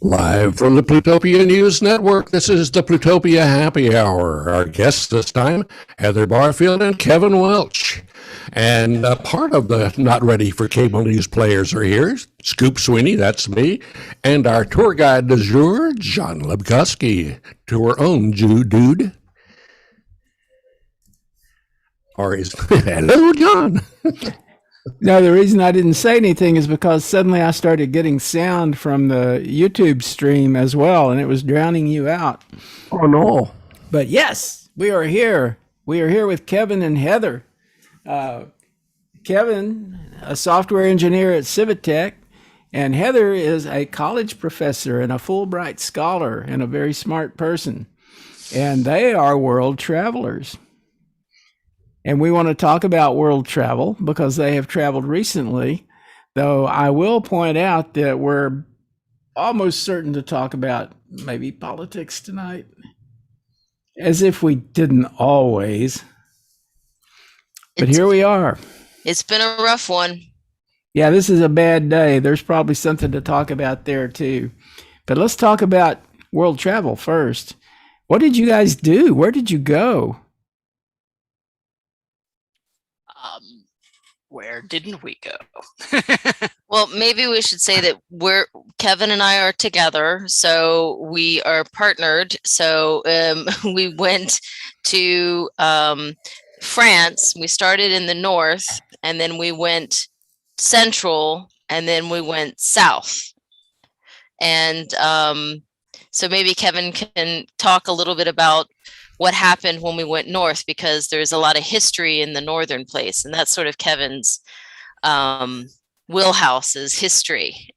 Live from the Plutopia News Network, this is the Plutopia Happy Hour. Our guests this time, Heather Barfield and Kevin Welch. And part of the Not Ready for Cable News players are here. Scoop Sweeney, that's me. And our tour guide du jour, John Lebkowski. Tour own dude. Or is, hello, John. No, the reason I didn't say anything is because suddenly I started getting sound from the YouTube stream as well, and it was drowning you out. Oh, no. But yes, we are here. We are here with Kevin and Heather. Kevin, a software engineer at Civitech, and Heather is a college professor and a Fulbright scholar and a very smart person. And they are world travelers. And we want to talk about world travel because they have traveled recently, though I will point out that we're almost certain to talk about maybe politics tonight, as if we didn't always. But here we are. It's been a rough one. Yeah, this is a bad day. There's probably something to talk about there too. But let's talk about world travel first. What did you guys do? Where did you go? Where didn't we go? Well, maybe we should say that Kevin and I are together, so we are partnered. So we went to France. We started in the north, and then we went central, and then we went south. And so maybe Kevin can talk a little bit about what happened when we went north, because there's a lot of history in the northern place, and that's sort of Kevin's wheelhouse is history.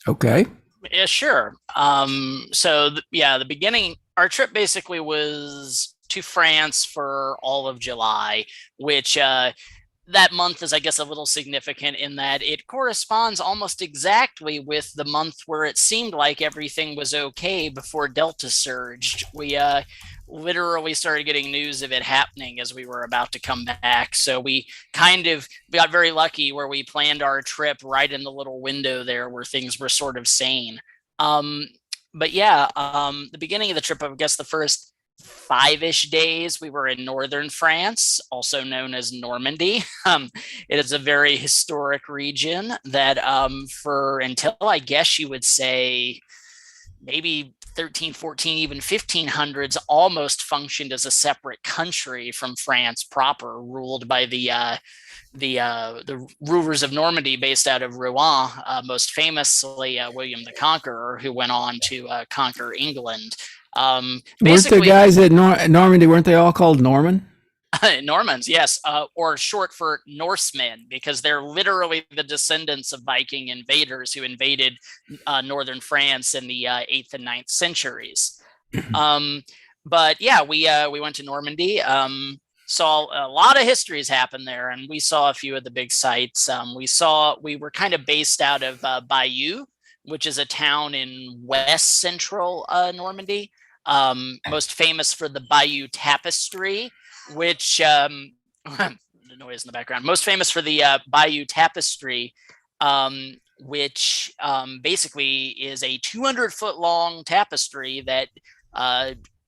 Okay. Yeah, sure. The beginning, our trip basically was to France for all of July, which that month is, I guess, a little significant in that it corresponds almost exactly with the month where it seemed like everything was okay before Delta surged. We literally started getting news of it happening as we were about to come back. So we got very lucky where we planned our trip right in the little window there where things were sort of sane. The beginning of the trip, I guess the first 5-ish days, we were in northern France, also known as Normandy. It is a very historic region that until I guess you would say maybe 13, 14, even 1500s, almost functioned as a separate country from France proper, ruled by the rulers of Normandy based out of Rouen, most famously William the Conqueror, who went on to conquer England. Weren't the guys at Normandy, weren't they all called Norman? Normans, yes, or short for Norsemen, because they're literally the descendants of Viking invaders who invaded northern France in the 8th and 9th centuries. We went to Normandy, saw a lot of histories happen there, and we saw a few of the big sites. We were kind of based out of Bayeux, which is a town in west central Normandy, most famous for the Bayeux Tapestry, which the noise in the background, most famous for the Bayeux Tapestry, which basically is a 200-foot long tapestry that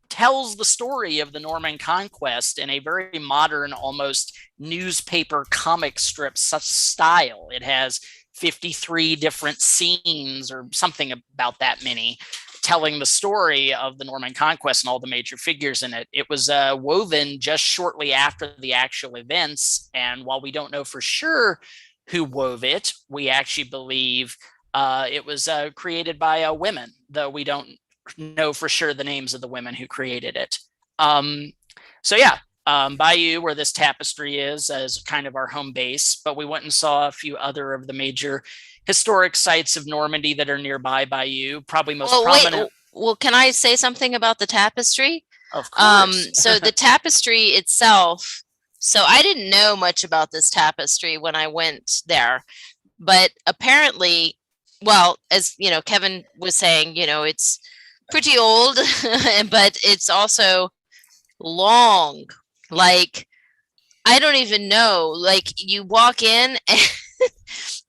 tells the story of the Norman conquest in a very modern, almost newspaper comic strip such style. It has 53 different scenes or something about that many, telling the story of the Norman conquest and all the major figures in it. It was woven just shortly after the actual events, and while we don't know for sure who wove it, we actually believe it was created by women, though we don't know for sure the names of the women who created it. Bayeux, where this tapestry is kind of our home base, but we went and saw a few other of the major historic sites of Normandy that are nearby Bayeux, probably most prominent. Well, can I say something about the tapestry? Of course. So the tapestry itself, so I didn't know much about this tapestry when I went there, but apparently, well, as you know, Kevin was saying, it's pretty old, but it's also long. Like, I don't even know, like you walk in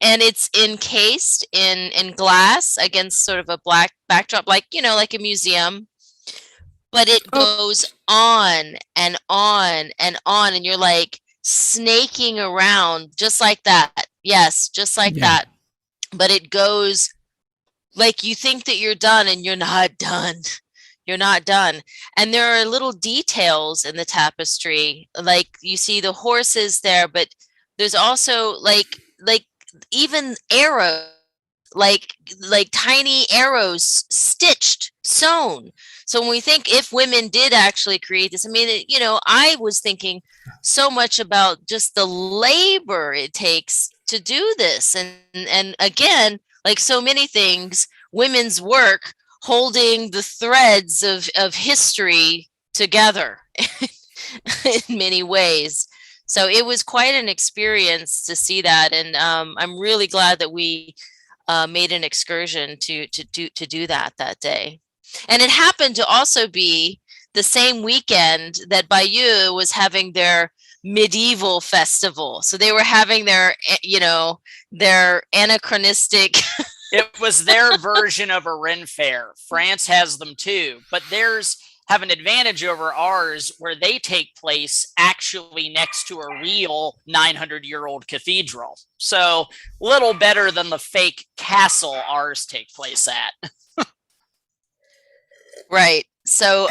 and it's encased in glass against sort of a black backdrop, like, like a museum. But it goes on and on and on, and you're like snaking around just like that. Yes, just like that. But it goes like you think that you're done, and you're not done. You're not done. And there are little details in the tapestry, like you see the horses there, but there's also like even arrows, like tiny arrows stitched, sewn. So when we think if women did actually create this, I mean, I was thinking so much about just the labor it takes to do this. And again, like so many things, women's work holding the threads of history together in many ways. So it was quite an experience to see that. And I'm really glad that we made an excursion to do that day. And it happened to also be the same weekend that Bayeux was having their medieval festival. So they were having their anachronistic. It was their version of a Ren Fair. France has them too, but theirs have an advantage over ours where they take place actually next to a real 900-year-old cathedral. So little better than the fake castle ours take place at. Right. So,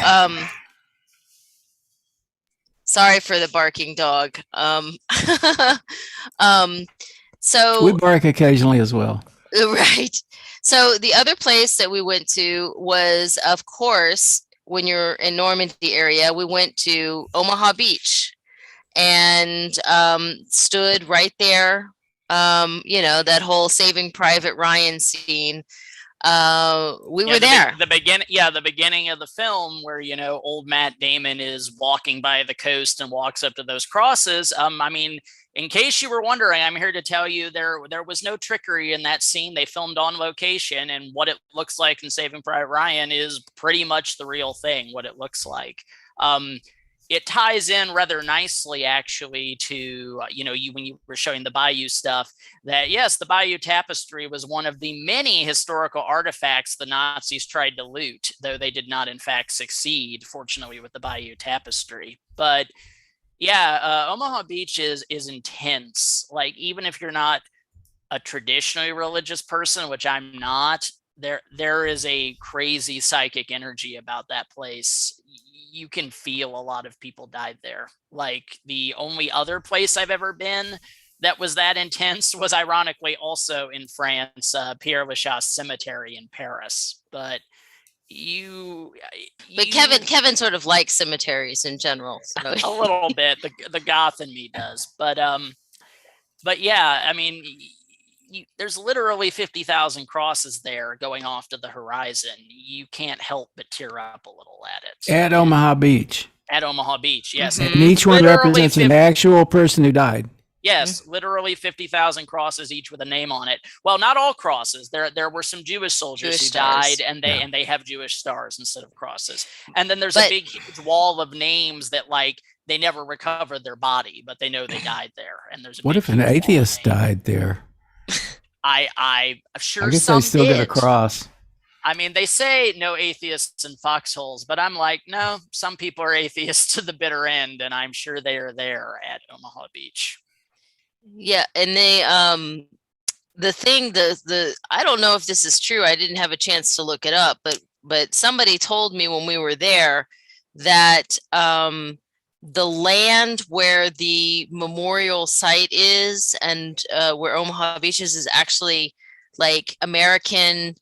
sorry for the barking dog. So we bark occasionally as well. Right. So the other place that we went to was, of course, when you're in Normandy area, we went to Omaha Beach and stood right there. That whole Saving Private Ryan scene. We were there. The beginning of the film where, old Matt Damon is walking by the coast and walks up to those crosses. In case you were wondering, I'm here to tell you there was no trickery in that scene. They filmed on location, and what it looks like in Saving Private Ryan is pretty much the real thing, what it looks like. It ties in rather nicely, actually, to, when you were showing the Bayeux stuff, that, yes, the Bayeux Tapestry was one of the many historical artifacts the Nazis tried to loot, though they did not, in fact, succeed, fortunately, with the Bayeux Tapestry. But yeah, Omaha Beach is intense. Like, even if you're not a traditionally religious person, which I'm not, there is a crazy psychic energy about that place. You can feel a lot of people died there. Like, the only other place I've ever been that was that intense was ironically also in France, Père Lachaise Cemetery in Paris. But Kevin sort of likes cemeteries in general. So. A little bit. The goth in me does. But yeah, there's literally 50,000 crosses there going off to the horizon. You can't help but tear up a little at it. At Omaha Beach. At Omaha Beach, yes. Mm-hmm. And each one represents an actual person who died. Yes, literally 50,000 crosses, each with a name on it. Well, not all crosses. There were some Jewish soldiers who died, and they have Jewish stars instead of crosses. And then there's a big, huge wall of names that, like, they never recovered their body, but they know they died there. And there's what if an atheist died there? I'm sure I guess some they still did. get a cross. They say no atheists in foxholes, but I'm like, no, some people are atheists to the bitter end, and I'm sure they are there at Omaha Beach. Yeah, and they I don't know if this is true. I didn't have a chance to look it up, but somebody told me when we were there that the land where the memorial site is and where Omaha Beach is actually like American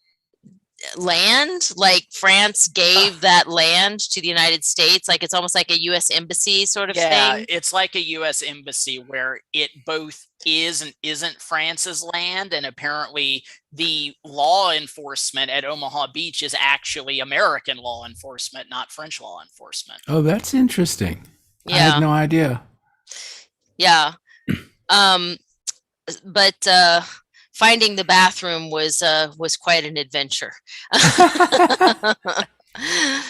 land. Like, France gave that land to the United States. Like, it's almost like a U.S. embassy sort of thing. Yeah, it's like a U.S. embassy where it both is and isn't France's land, and apparently the law enforcement at Omaha Beach is actually American law enforcement, not French law enforcement. Oh, that's interesting. Yeah. I had no idea. Yeah. But finding the bathroom was quite an adventure.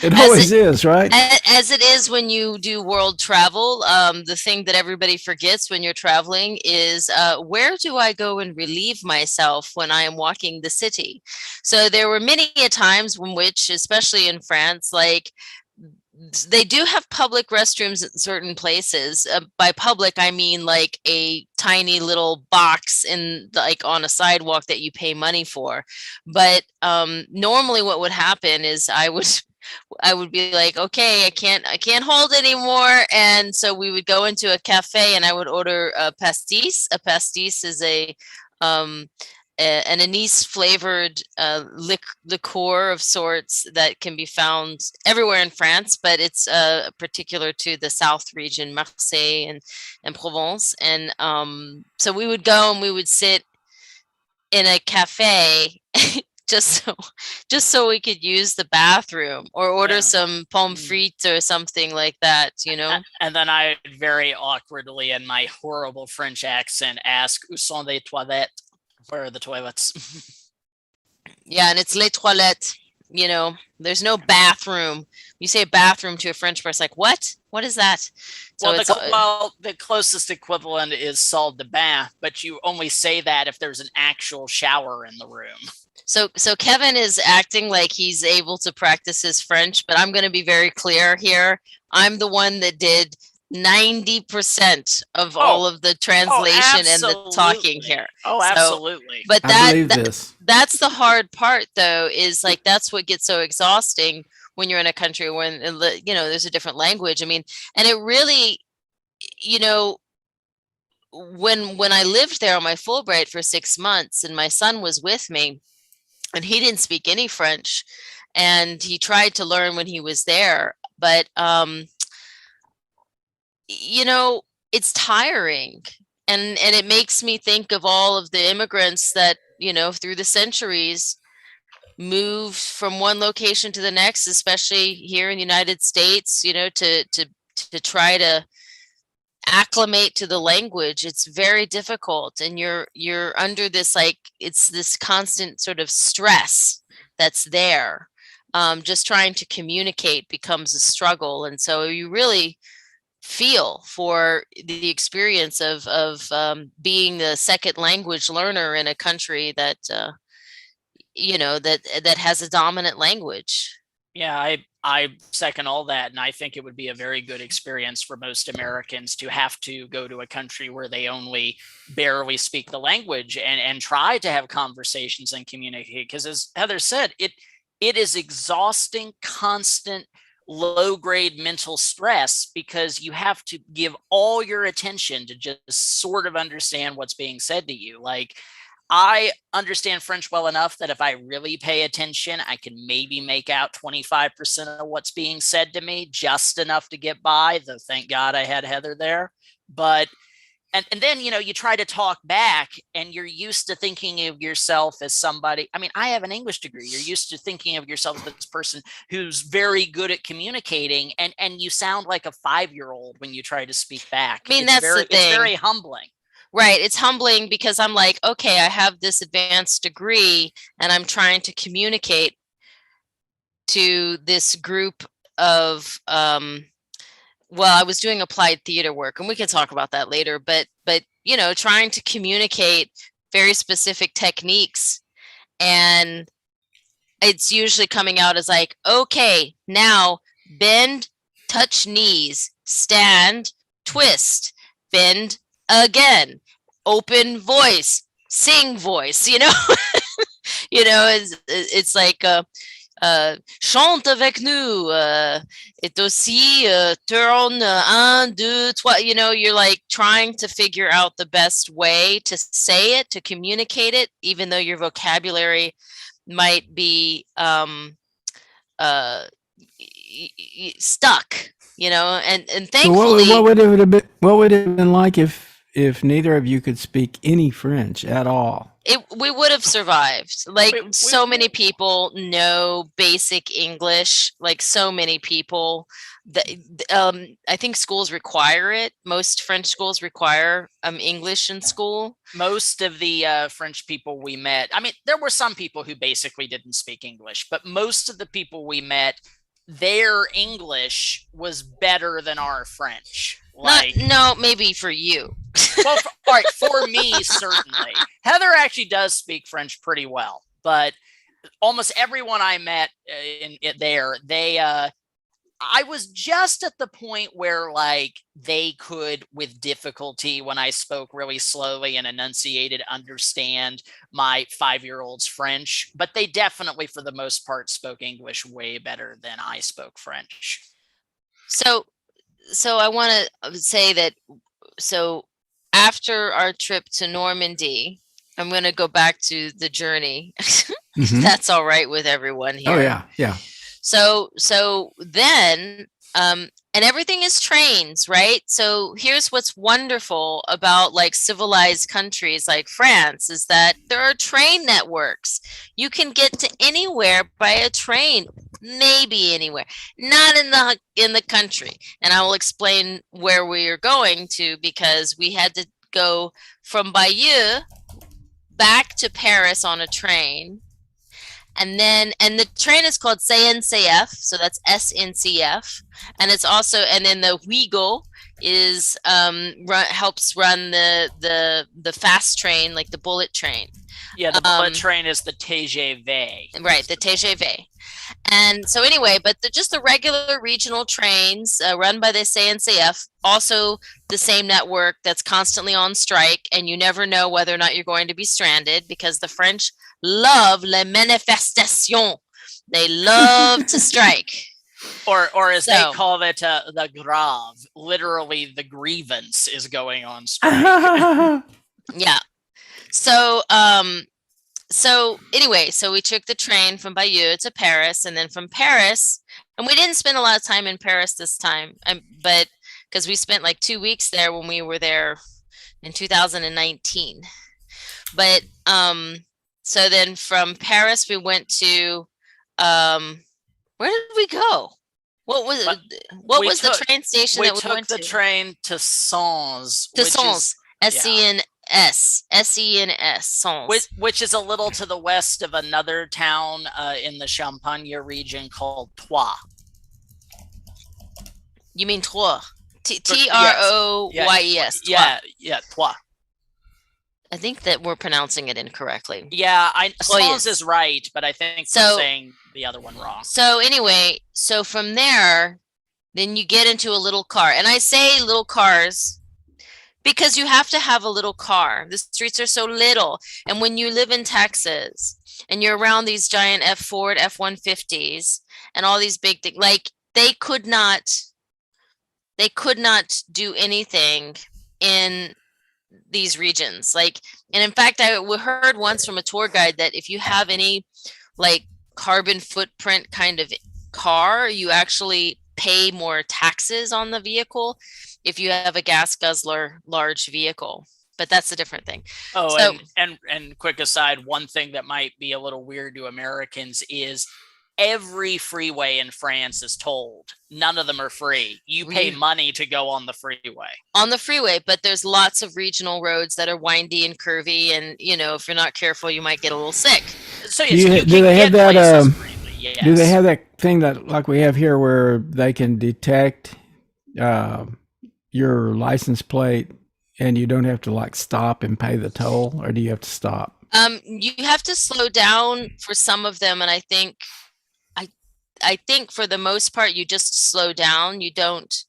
It always is, right? As it is when you do world travel, the thing that everybody forgets when you're traveling is where do I go and relieve myself when I am walking the city? So there were many a times in which, especially in France, like they do have public restrooms in certain places. By public, I mean like a tiny little box in like on a sidewalk that you pay money for. But normally, what would happen is I would be like, okay, I can't hold anymore, and so we would go into a cafe, and I would order a pastis. A pastis is um, an anise flavored liqueur of sorts that can be found everywhere in France, but it's particular to the South region, Marseille and Provence. And so we would go and we would sit in a cafe just so we could use the bathroom or order some pommes frites or something like that, you know. And then I very awkwardly, in my horrible French accent, ask, "Où sont les toilettes?" Where are the toilets? Yeah, and it's les toilettes. You know, there's no bathroom. You say bathroom to a French person, like, what? What is that? So the closest equivalent is salle de bain, but you only say that if there's an actual shower in the room. So Kevin is acting like he's able to practice his French, but I'm going to be very clear here. I'm the one that did 90% of all of the translation and the talking here. Oh, absolutely. But I believe this. That's the hard part, though, is like that's what gets so exhausting when you're in a country when, you know, there's a different language. I mean, and it really, you know, when I lived there on my Fulbright for 6 months and my son was with me and he didn't speak any French and he tried to learn when he was there, but you know, it's tiring, and it makes me think of all of the immigrants that, you know, through the centuries moved from one location to the next, especially here in the United States, you know, to try to acclimate to the language. It's very difficult, and you're under this, like, it's this constant sort of stress that's there. Just trying to communicate becomes a struggle, and so you really feel for the experience of being the second language learner in a country that you know that has a dominant language. Yeah, I second all that, and I think it would be a very good experience for most Americans to have to go to a country where they only barely speak the language and try to have conversations and communicate. Because as Heather said, it is exhausting, constant, low-grade mental stress because you have to give all your attention to just sort of understand what's being said to you. Like, I understand French well enough that if I really pay attention, I can maybe make out 25% of what's being said to me, just enough to get by, though thank God I had Heather there. But and then, you know, you try to talk back and you're used to thinking of yourself as somebody. I mean, I have an English degree. You're used to thinking of yourself as this person who's very good at communicating, and you sound like a 5-year-old when you try to speak back. I mean, that's the thing. It's very humbling. Right. It's humbling because I'm like, okay, I have this advanced degree and I'm trying to communicate to this group of well, I was doing applied theater work, and we can talk about that later, but you know, trying to communicate very specific techniques, and it's usually coming out as like, okay, now bend, touch knees, stand, twist, bend again, open voice, sing voice, you know. You know, it's like chante avec nous, et aussi turn 1, 2, 3, you know, you're like trying to figure out the best way to say it, to communicate it, even though your vocabulary might be stuck, you know, and thankfully. So what would it have been like if neither of you could speak any French at all? We would have survived. Like, so many people know basic English, like so many people. I think schools require it. Most French schools require English in school. Most of the French people we met, I mean, there were some people who basically didn't speak English, but most of the people we met their English was better than our French. No, maybe for you. Well, all right, for me, certainly. Heather actually does speak French pretty well, but almost everyone I met I was just at the point where like they could, with difficulty, when I spoke really slowly and enunciated, understand my 5-year-old's French, but they definitely, for the most part, spoke English way better than I spoke French. So I want to say that, so after our trip to Normandy, I'm going to go back to the journey. Mhm. That's all right with everyone here. Oh yeah, yeah. So then, and everything is trains, right? So here's what's wonderful about like civilized countries like France is that there are train networks. You can get to anywhere by a train, maybe anywhere, not in the country. And I will explain where we are going to, because we had to go from Bayeux back to Paris on a train. And the train is called CNCF, so that's SNCF, and it's also, and then the Ouigo is helps run the fast train, like the bullet train. Yeah, the bullet train is the TGV. Right, the TGV. And so anyway, but just the regular regional trains run by the CNCF, also the same network that's constantly on strike, and you never know whether or not you're going to be stranded, because the French love les manifestations. They love to strike. Or as they call it, the grave. Literally, the grievance is going on strike. Yeah. So anyway, so we took the train from Bayeux to Paris, and then from Paris, and we didn't spend a lot of time in Paris this time, but because we spent like 2 weeks there when we were there in 2019. But so then from Paris we went to where did we go? What was the train station that we went to? We took the train to Sens. To Sens. S-E-N-S, Sens. Which is a little to the west of another town in the Champagne region called Troyes. You mean Troyes? T-R-O-Y-E-S. Yeah, Troyes. I think that we're pronouncing it incorrectly. Yeah, Sens is right, but I think we're saying the other one wrong. So anyway, so from there, then you get into a little car. And I say little cars because you have to have a little car. The streets are so little. And when you live in Texas and you're around these giant Ford F-150s and all these big things, like they could not do anything in these regions. Like, and in fact, I heard once from a tour guide that if you have any like carbon footprint kind of car, you actually pay more taxes on the vehicle if you have a gas guzzler large vehicle. But that's a different thing. Oh, so, and quick aside, one thing that might be a little weird to Americans is every freeway in France is tolled. None of them are free. You pay money to go on the freeway. On the freeway, but there's lots of regional roads that are windy and curvy, and you know, if you're not careful, you might get a little sick. So yes, do they have that? Yes. Do they have that thing that like we have here, where they can detect your license plate, and you don't have to like stop and pay the toll, or do you have to stop? You have to slow down for some of them, and I think for the most part, you just slow down. You don't,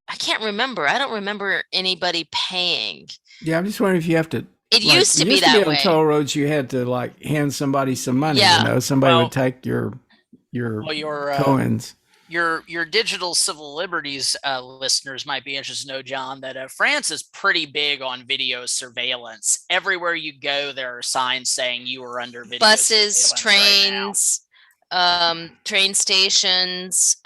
I can't remember. I don't remember anybody paying. Yeah, I'm just wondering if you have to. It used to be that way. On toll roads, you had to like hand somebody some money. Yeah. You know, somebody would take your coins. Your digital civil liberties listeners might be interested to know, John, that France is pretty big on video surveillance. Everywhere you go, there are signs saying you are under video buses, surveillance train stations.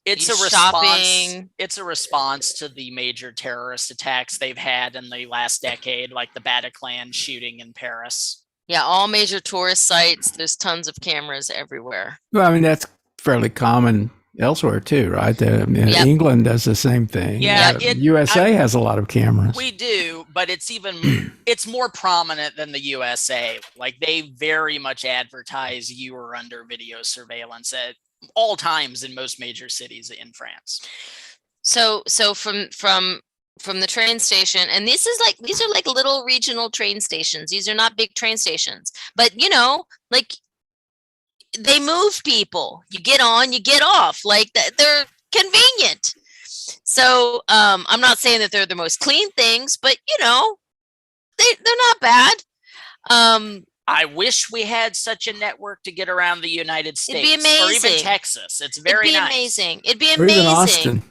It's a response. It's a response to the major terrorist attacks they've had in the last decade, like the Bataclan shooting in Paris. Yeah, all major tourist sites. There's tons of cameras everywhere. Well, I mean, that's fairly common elsewhere too, right? England does the same thing. Yeah, USA has a lot of cameras. We do, but it's more prominent than the USA. Like they very much advertise you are under video surveillance all times in most major cities in France. So from the train station, and these are like little regional train stations. These are not big train stations, but like they move people. You get on, you get off. Like they're convenient. So I'm not saying that they're the most clean things, but they're not bad. I wish we had such a network to get around the United States. It'd be amazing. Or even Texas. It's very nice. Amazing. It'd be Or amazing. even Austin.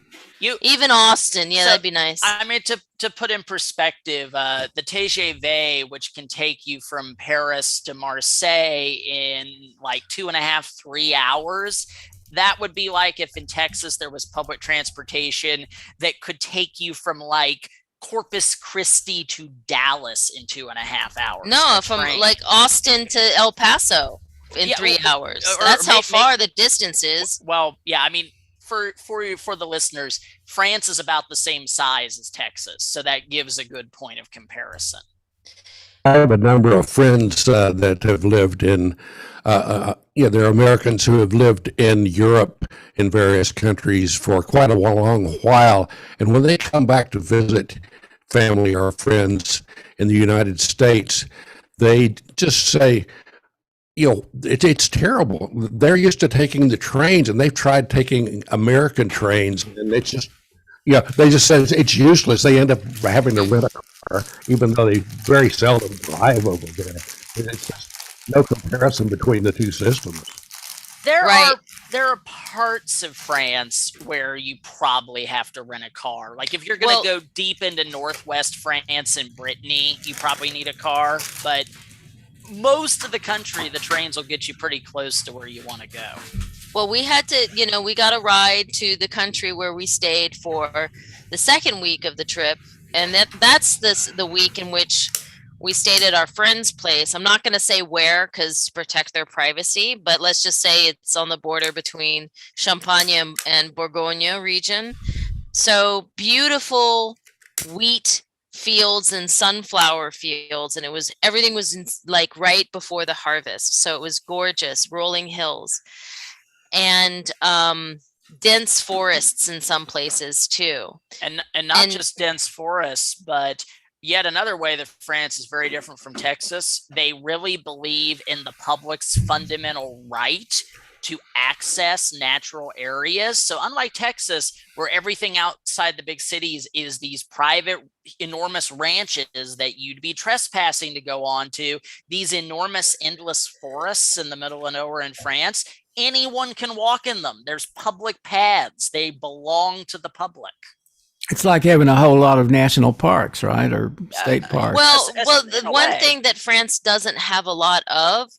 Even Austin, yeah, So, that'd be nice. I mean, to put in perspective, the TGV, which can take you from Paris to Marseille in like 2.5, 3 hours, that would be like if in Texas there was public transportation that could take you from like Corpus Christi to Dallas in 2.5 hours. No, from like Austin to El Paso in 3 hours. That's how far the distance is. Well, yeah, I mean, for the listeners, France is about the same size as Texas, so that gives a good point of comparison. I have a number of friends that have lived in, they're Americans who have lived in Europe in various countries for quite a long while. And when they come back to visit family or friends in the United States, they just say, it's terrible. They're used to taking the trains, and they've tried taking American trains, and it's just, they just said it's useless. They end up having to rent a car, even though they very seldom drive over there. It's just no comparison between the two systems. There are parts of France where you probably have to rent a car. Like if you're going to go deep into Northwest France and Brittany, you probably need a car, but most of the country, the trains will get you pretty close to where you want to go. Well, we had to, we got a ride to the country where we stayed for the second week of the trip. And that's the week in which we stayed at our friend's place. I'm not going to say where because to protect their privacy, but let's just say it's on the border between Champagne and Bourgogne region. So beautiful wheat fields and sunflower fields, and everything was like right before the harvest, so it was gorgeous, rolling hills and dense forests in some places too, and not just dense forests, but yet another way that France is very different from Texas. They really believe in the public's fundamental right to access natural areas. So unlike Texas, where everything outside the big cities is these private, enormous ranches that you'd be trespassing to go on to, these enormous, endless forests in the middle of nowhere in France, anyone can walk in them. There's public paths. They belong to the public. It's like having a whole lot of national parks, right? Or state parks. Well, the one thing that France doesn't have a lot of,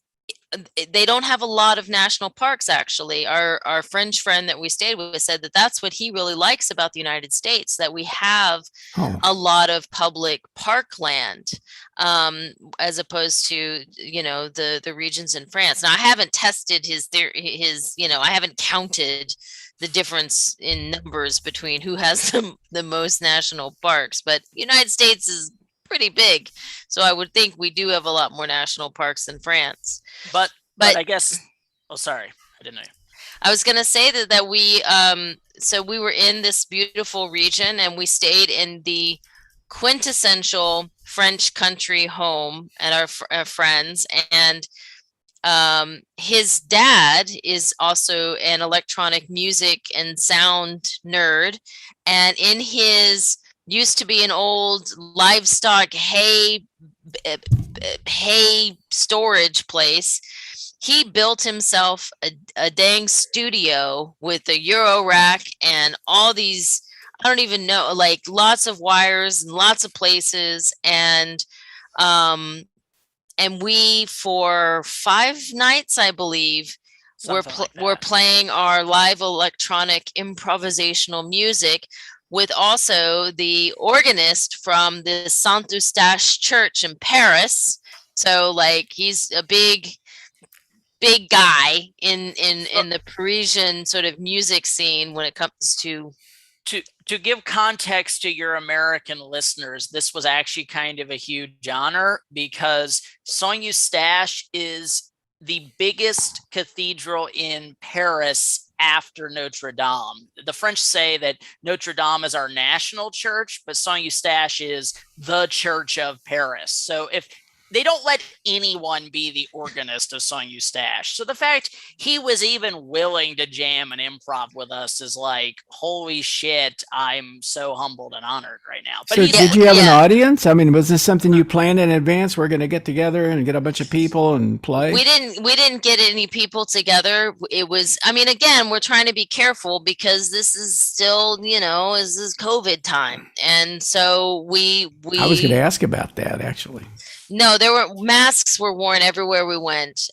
they don't have a lot of national parks, actually. Our French friend that we stayed with said that that's what he really likes about the United States, that we have a lot of public parkland, as opposed to, the regions in France. Now, I haven't tested his, I haven't counted the difference in numbers between who has the most national parks, but United States is pretty big, so I would think we do have a lot more national parks than France. But I guess, sorry, I didn't know. I was going to say that we so we were in this beautiful region, and we stayed in the quintessential French country home at our friends, and his dad is also an electronic music and sound nerd, and in his used to be an old livestock hay storage place, he built himself a dang studio with a Euro rack and all these, I don't even know, like lots of wires and lots of places. And we, for 5 nights, I believe, we're playing our live electronic improvisational music with also the organist from the Saint Eustache Church in Paris. So like he's a big guy in the Parisian sort of music scene when it comes to give context to your American listeners. This was actually kind of a huge honor because Saint Eustache is the biggest cathedral in Paris after Notre Dame. The French say that Notre Dame is our national church, but Saint Eustache is the church of Paris. So if they don't let anyone be the organist of Saint Eustache. So the fact he was even willing to jam and improv with us is like, holy shit, I'm so humbled and honored right now. But So did you have an audience? I mean, was this something you planned in advance? We're going to get together and get a bunch of people and play? We didn't get any people together. It was, I mean, again, we're trying to be careful because this is still, this is COVID time. And so we I was going to ask about that actually. No, masks were worn everywhere we went,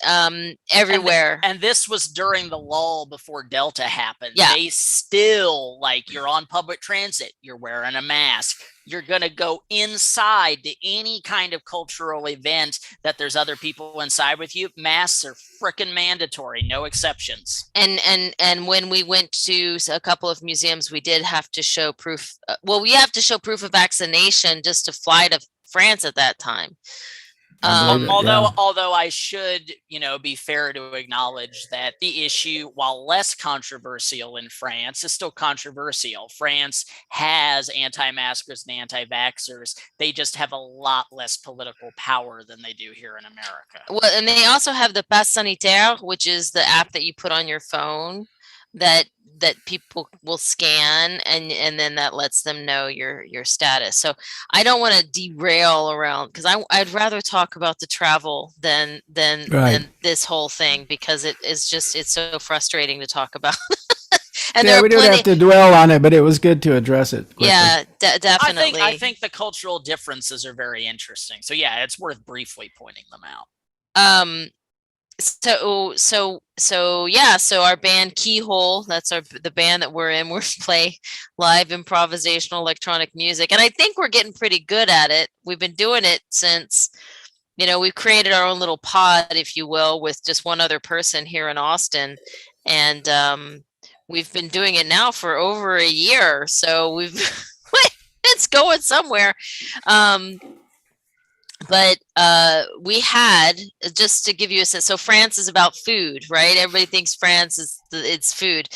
everywhere. And this was during the lull before Delta happened. Yeah. They still, like, you're on public transit, you're wearing a mask. You're going to go inside to any kind of cultural event that there's other people inside with you. Masks are freaking mandatory, no exceptions. And when we went to a couple of museums, we did have to show proof. We have to show proof of vaccination just to fly to France at that time. Although I should, be fair to acknowledge that the issue, while less controversial in France, is still controversial. France has anti-maskers and anti-vaxxers. They just have a lot less political power than they do here in America. Well, and they also have the Pass Sanitaire, which is the app that you put on your phone that people will scan, and then that lets them know your status. So I don't want to derail around, because I'd rather talk about the travel than this whole thing, because it's so frustrating to talk about. And we don't have to dwell on it, but it was good to address it quickly. Yeah, definitely. I think the cultural differences are very interesting. So yeah, it's worth briefly pointing them out. So our band Keyhole, that's the band that we're in, we play live improvisational electronic music, and I think we're getting pretty good at it. We've been doing it since, we've created our own little pod, if you will, with just one other person here in Austin, and we've been doing it now for over a year, so it's going somewhere. But we had, just to give you a sense, so France is about food, right? Everybody thinks France it's food.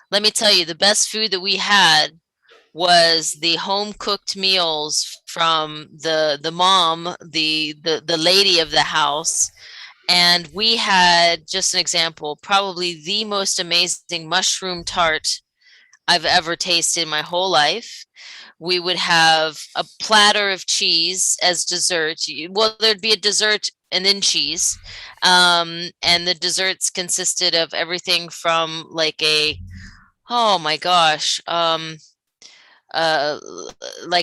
Let me tell you, the best food that we had was the home cooked meals from the mom, the lady of the house. And we had, just an example, probably the most amazing mushroom tart I've ever tasted in my whole life. We would have a platter of cheese as dessert. Well, there'd be a dessert and then cheese. And the desserts consisted of everything from like like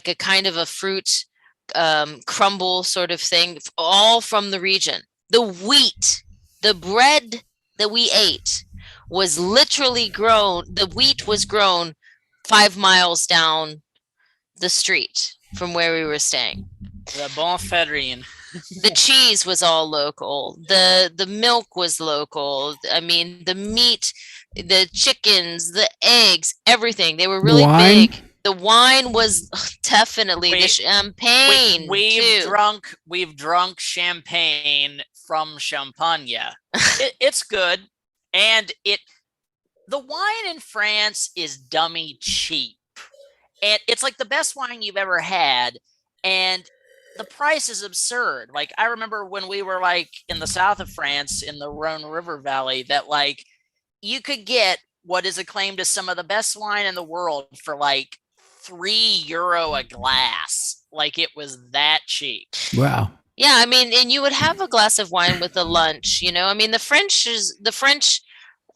a kind of a fruit crumble sort of thing, all from the region. The bread that we ate was literally grown. The wheat was grown 5 miles down the street from where we were staying. The bon farine. The cheese was all local. The milk was local. I mean, the meat, the chickens, the eggs, everything. They were really big. The wine was definitely the champagne. We've drunk champagne from Champagne. It's good, and the wine in France is dummy cheap. And it's like the best wine you've ever had. And the price is absurd. Like, I remember when we were like in the south of France, in the Rhone River Valley, that like you could get what is acclaimed as some of the best wine in the world for like €3 a glass. Like, it was that cheap. Wow. Yeah. I mean, and you would have a glass of wine with the lunch, I mean, the French,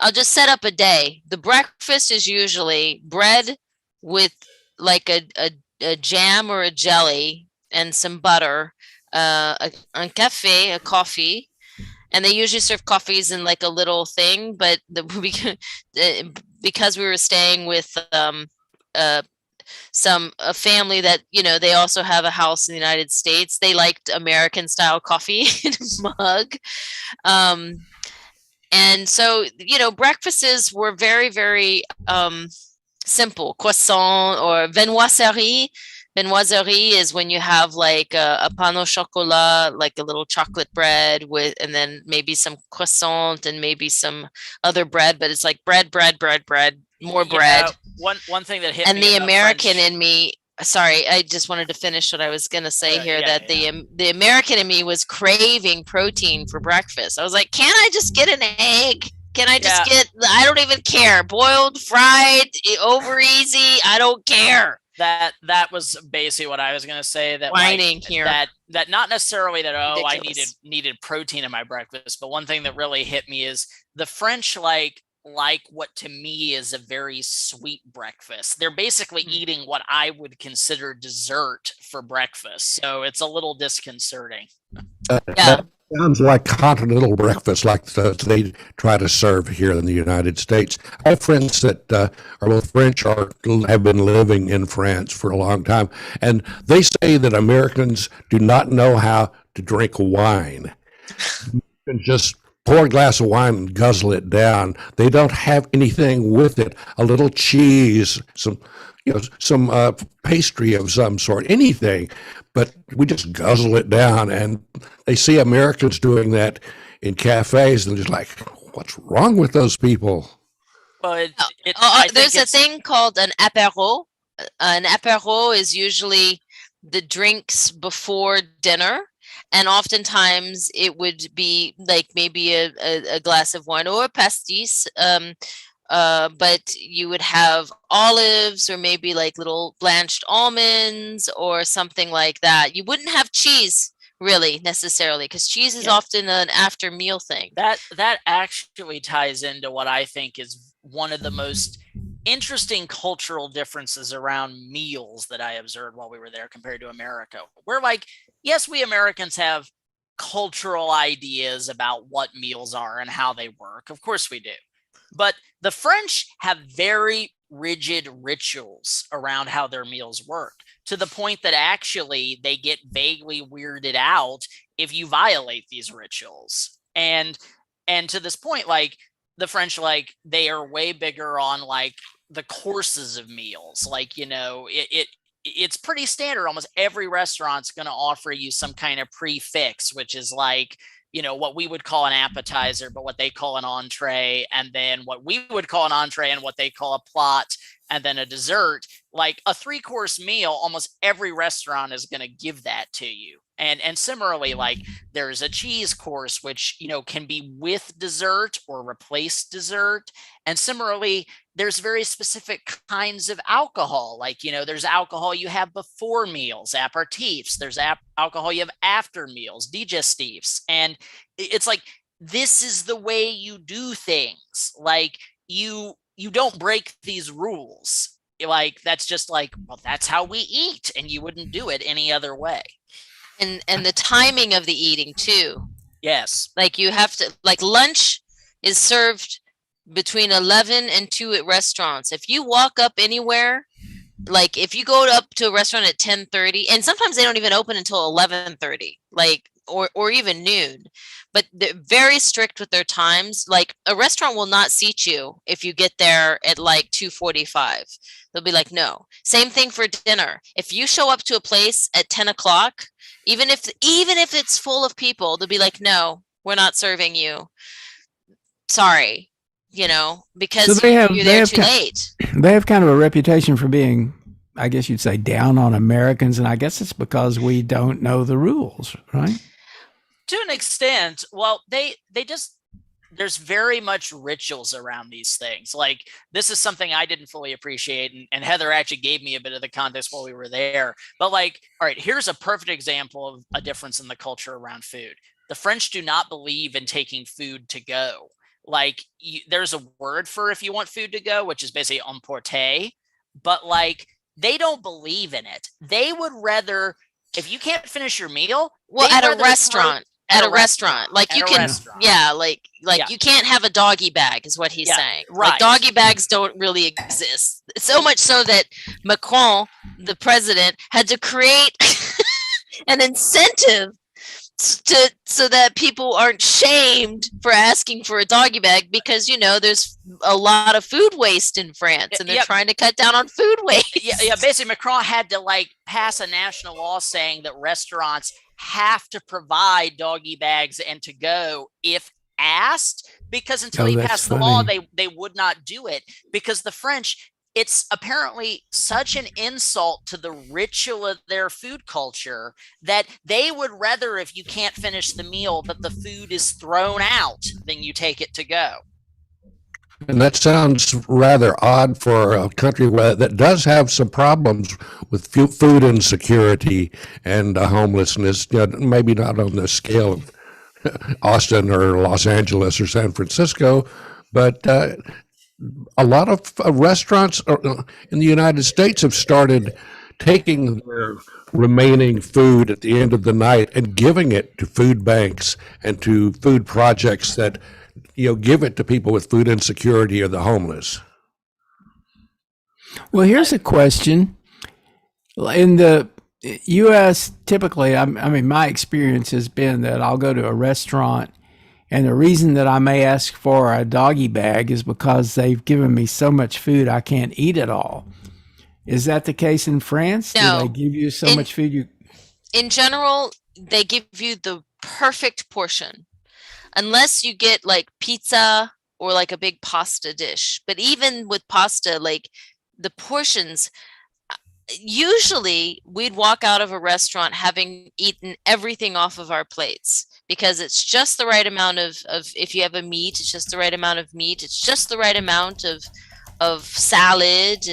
I'll just set up a day. The breakfast is usually bread with like a jam or a jelly and some butter, a coffee, and they usually serve coffees in like a little thing. But because we were staying with a family that they also have a house in the United States, they liked American style coffee in a mug, and so breakfasts were very, very simple. Croissant or viennoiserie. Viennoiserie is when you have like a pain au chocolat, like a little chocolate bread with, and then maybe some croissant and maybe some other bread, but it's like bread, more bread. One thing that hit and me the about American French, in me, sorry, I just wanted to finish what I was going to say here, yeah, that the American in me was craving protein for breakfast. I was like, can't I just get an egg? Can I just get, I don't even care. Boiled, fried, over easy. I don't care. That was basically what I was going to say, that Whining like, here. that not necessarily that, oh, Ridiculous. I needed protein in my breakfast, but one thing that really hit me is the French like what to me is a very sweet breakfast. They're basically eating what I would consider dessert for breakfast. So it's a little disconcerting. Yeah. Sounds like continental breakfast, like they try to serve here in the United States. I have friends that are both French or have been living in France for a long time, and they say that Americans do not know how to drink wine. You can just pour a glass of wine and guzzle it down. They don't have anything with it. A little cheese, some pastry of some sort, anything. But we just guzzle it down, and they see Americans doing that in cafes, and they're just like, what's wrong with those people? Well, there's a thing called an apéro. An apéro is usually the drinks before dinner. And oftentimes it would be like maybe a glass of wine or a pastis. But you would have olives or maybe like little blanched almonds or something like that. You wouldn't have cheese really necessarily, because cheese is often an after meal thing. That actually ties into what I think is one of the most interesting cultural differences around meals that I observed while we were there compared to America. We're like, yes, we Americans have cultural ideas about what meals are and how they work. Of course we do. But the French have very rigid rituals around how their meals work, to the point that actually they get vaguely weirded out if you violate these rituals. And to this point, like the French, like they are way bigger on like the courses of meals. Like, it's pretty standard. Almost every restaurant's going to offer you some kind of prefix, which is like, what we would call an appetizer, but what they call an entree, and then what we would call an entree and what they call a plat, and then a dessert. Like a 3-course meal, almost every restaurant is going to give that to you. And similarly, like there's a cheese course, which, can be with dessert or replace dessert. And similarly, there's very specific kinds of alcohol. Like, there's alcohol you have before meals, aperitifs. There's alcohol you have after meals, digestifs. And it's like, this is the way you do things. Like you don't break these rules. Like, that's just like, well, that's how we eat, and you wouldn't do it any other way. And the timing of the eating too. Yes. Like you have to, like lunch is served between 11 and 2 at restaurants. If you walk up anywhere, like if you go up to a restaurant at 10:30, and sometimes they don't even open until 11:30, like or even noon, but they're very strict with their times. Like a restaurant will not seat you if you get there at like 2:45. They'll be like, no. Same thing for dinner. If you show up to a place at 10 o'clock, even if it's full of people, they'll be like, no, we're not serving you. Sorry, because you're there too late. They have kind of a reputation for being, I guess you'd say, down on Americans, and I guess it's because we don't know the rules, right? To an extent. Well, there's very much rituals around these things. Like, this is something I didn't fully appreciate, and Heather actually gave me a bit of the context while we were there. But like, all right, here's a perfect example of a difference in the culture around food. The French do not believe in taking food to go. Like, there's a word for if you want food to go, which is basically emporter, but like, they don't believe in it. They would rather, if you can't finish your meal, at a restaurant. At a restaurant, like you can, you can't have a doggy bag, is what he's saying. Right. Like doggy bags don't really exist. So much so that Macron, the president, had to create an incentive so that people aren't shamed for asking for a doggy bag, because there's a lot of food waste in France, and they're trying to cut down on food waste. Yeah. Basically, Macron had to pass a national law saying that restaurants have to provide doggy bags and to go if asked, because until he passed the law, they would not do it, because the French, it's apparently such an insult to the ritual of their food culture that they would rather, if you can't finish the meal, that the food is thrown out than you take it to go. And that sounds rather odd for a country that does have some problems with food insecurity and homelessness, maybe not on the scale of Austin or Los Angeles or San Francisco, but a lot of restaurants in the United States have started taking their remaining food at the end of the night and giving it to food banks and to food projects that give it to people with food insecurity or the homeless. Well, here's a question. In the U.S., typically, I mean, my experience has been that I'll go to a restaurant, and the reason that I may ask for a doggy bag is because they've given me so much food I can't eat it all. Is that the case in France? No. Do they give you so much food? In general, they give you the perfect portion, unless you get like pizza or like a big pasta dish. But even with pasta, like the portions, usually we'd walk out of a restaurant having eaten everything off of our plates, because it's just the right amount of if you have a meat, it's just the right amount of meat. It's just the right amount of salad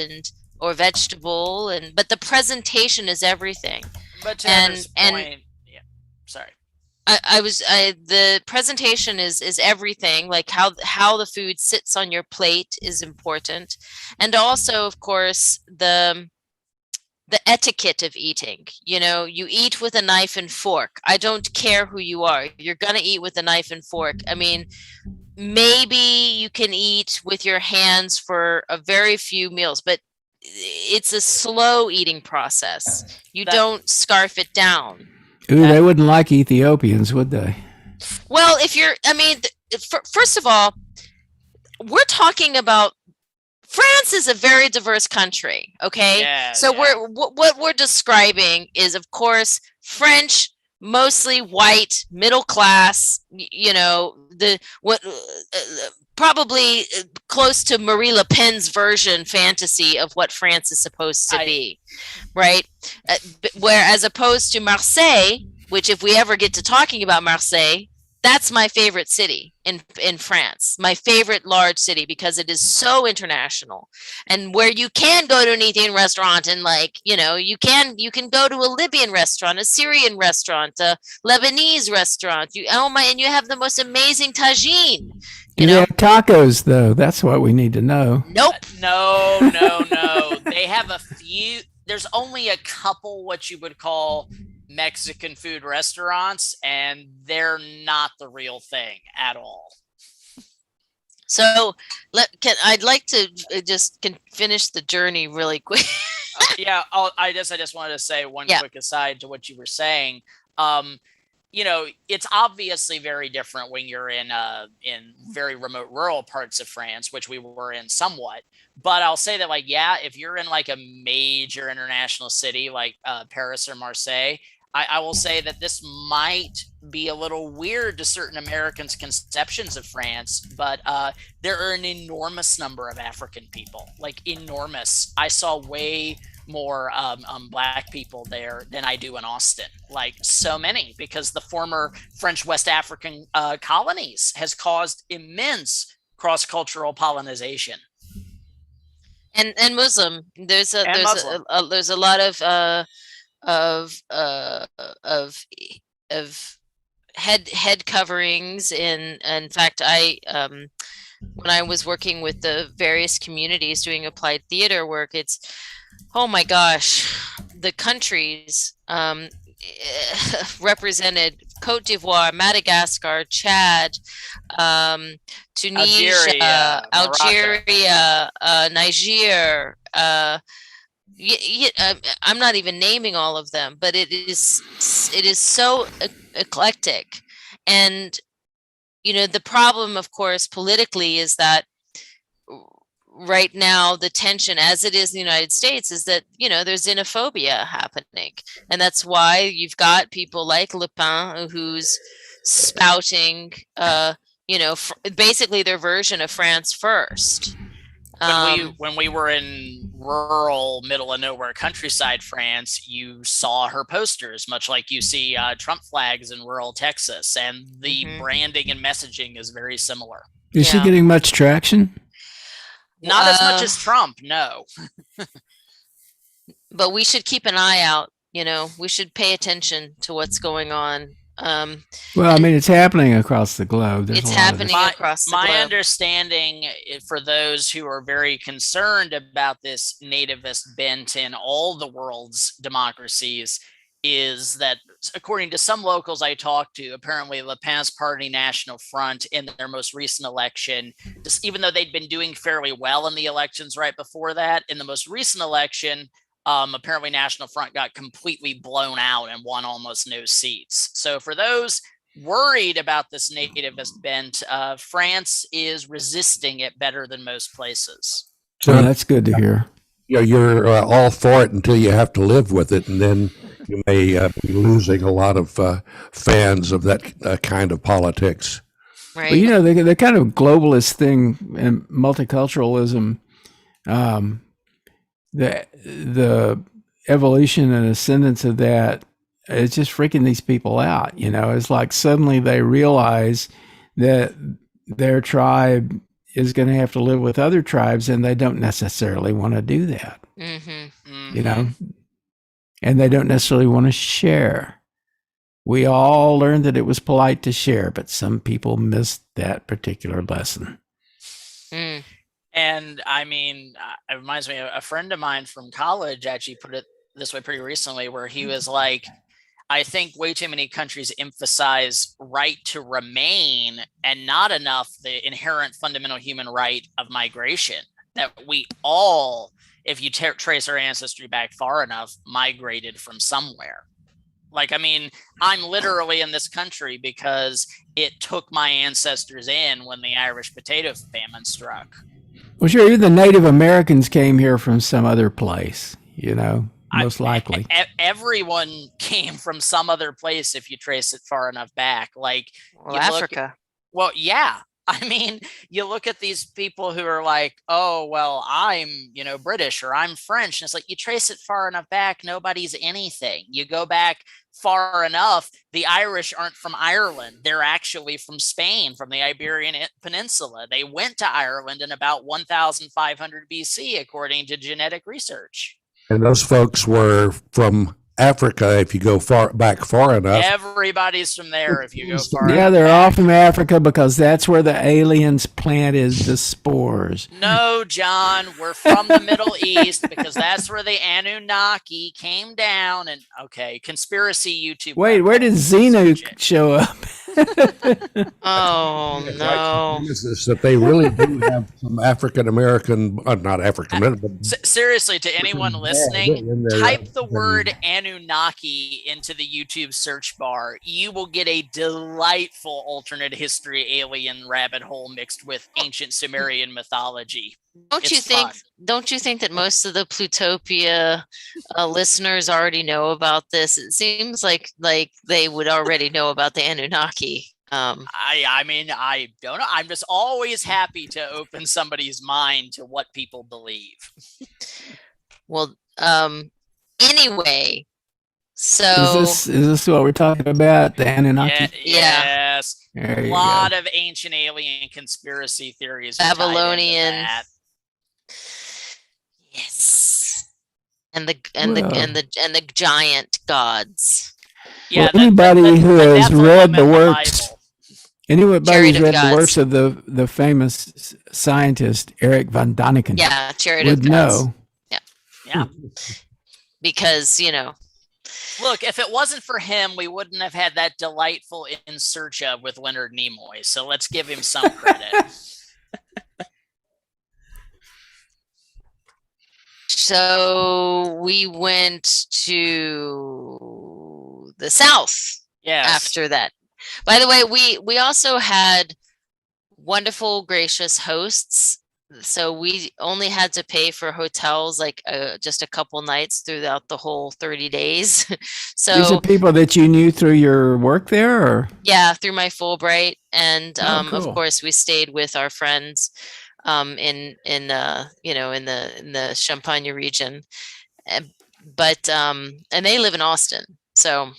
or vegetable, but the presentation is everything. But to Heather's point, yeah, sorry. The presentation is everything. Like how the food sits on your plate is important, and also, of course, the etiquette of eating. You eat with a knife and fork. I don't care who you are. You're gonna eat with a knife and fork. I mean, maybe you can eat with your hands for a very few meals, but it's a slow eating process. You don't scarf it down. Ooh, they wouldn't like Ethiopians, would they? Well, first of all, we're talking about France is a very diverse country, okay? Yeah, so what we're describing is, of course, French, mostly white, middle class, probably close to Marie Le Pen's version fantasy of what France is supposed to be, right? Whereas opposed to Marseille, which if we ever get to talking about Marseille, that's my favorite city in France, my favorite large city, because it is so international, and where you can go to an Ethiopian restaurant and you can go to a Libyan restaurant, a Syrian restaurant, a Lebanese restaurant. And you have the most amazing tagine. They have tacos, though. That's what we need to know. Nope. No. They have a few. There's only a couple what you would call Mexican food restaurants, and they're not the real thing at all. So I'd like to just finish the journey really quick. I just wanted to say one quick aside to what you were saying. It's obviously very different when you're in very remote rural parts of France, which we were in somewhat. But I'll say that, if you're in like a major international city like Paris or Marseille, I will say that this might be a little weird to certain Americans' conceptions of France, but there are an enormous number of African people, like enormous. I saw way more Black people there than I do in Austin, like so many, because the former French West African colonies has caused immense cross-cultural pollination. And Muslim, there's a lot of head coverings. In fact, when I was working with the various communities doing applied theater work, it's, oh my gosh, the countries represented: Cote d'Ivoire, Madagascar, Chad, Tunisia, Algeria, Niger, I'm not even naming all of them, but it is so eclectic. And the problem, of course, politically, is that right now the tension, as it is in the United States, is that there's xenophobia happening, and that's why you've got people like Le Pen who's spouting basically their version of France first. When we were in rural, middle of nowhere countryside France, you saw her posters, much like you see Trump flags in rural Texas, and the branding and messaging is very similar. Is she getting much traction? Not as much as Trump, no. But we should keep an eye out. We should pay attention to what's going on. Well, I mean, it's happening across the globe. It's happening across the globe. My understanding, for those who are very concerned about this nativist bent in all the world's democracies, is that according to some locals I talked to, apparently Le Pen's party, National Front, in their most recent election, just even though they'd been doing fairly well in the elections right before that, in the most recent election, apparently National Front got completely blown out and won almost no seats. So for those worried about this nativist bent, France is resisting it better than most places. So that's good to hear. You're all for it until you have to live with it, and then you may be losing a lot of fans of that kind of politics. Right. Well, the kind of globalist thing and multiculturalism, the evolution and ascendance of that, it's just freaking these people out. It's like suddenly they realize that their tribe is going to have to live with other tribes, and they don't necessarily want to do that. And they don't necessarily want to share. We all learned that it was polite to share, but some people missed that particular lesson. And I mean, it reminds me of a friend of mine from college actually put it this way pretty recently, where he was like, I think way too many countries emphasize right to remain and not enough the inherent fundamental human right of migration, that we all, if you trace our ancestry back far enough, migrated from somewhere. Like, I mean, I'm literally in this country because it took my ancestors in when the Irish potato famine struck. Well, sure, even the Native Americans came here from some other place, most likely. Everyone came from some other place if you trace it far enough back. Like, Africa. Yeah. I mean, you look at these people who are like, oh, well, I'm, British or I'm French. And it's like, you trace it far enough back, nobody's anything. You go back far enough, the Irish aren't from Ireland. They're actually from Spain, from the Iberian Peninsula. They went to Ireland in about 1500 BC, according to genetic research. And those folks were from Africa, if you go back far enough. Everybody's from there if you go far enough. Yeah, they're all from Africa because that's where the aliens planted the spores. No, John, we're from the Middle East because that's where the Anunnaki came down. And okay, conspiracy YouTube. Wait, where did Xenu show up? Oh, no. Is that they really do have some African American, not African American. Seriously, to anyone listening, type the word Anunnaki into the YouTube search bar. You will get a delightful alternate history alien rabbit hole mixed with ancient Sumerian mythology. Don't you think that most of the Plutopia listeners already know about this? It seems like they would already know about the Anunnaki. I mean, I don't know. I'm just always happy to open somebody's mind to what people believe. Well, anyway, so is this what we're talking about? The Anunnaki? Yes. A lot of ancient alien conspiracy theories. Babylonian. Yes. And the giant gods. Yeah, well, anybody who has read the works, anybody who's read the works of the famous scientist Eric von Däniken, would know. Yeah. Because, look, if it wasn't for him, we wouldn't have had that delightful In Search Of with Leonard Nimoy. So let's give him some credit. So we went to the South Yes. after that. By the way, we also had wonderful, gracious hosts. So we only had to pay for hotels like just a couple nights throughout the whole 30 days. These are So people that you knew through your work there, or? yeah, through my Fulbright, and of cool. course we stayed with our friends in the Champagne region. But and they live in Austin. So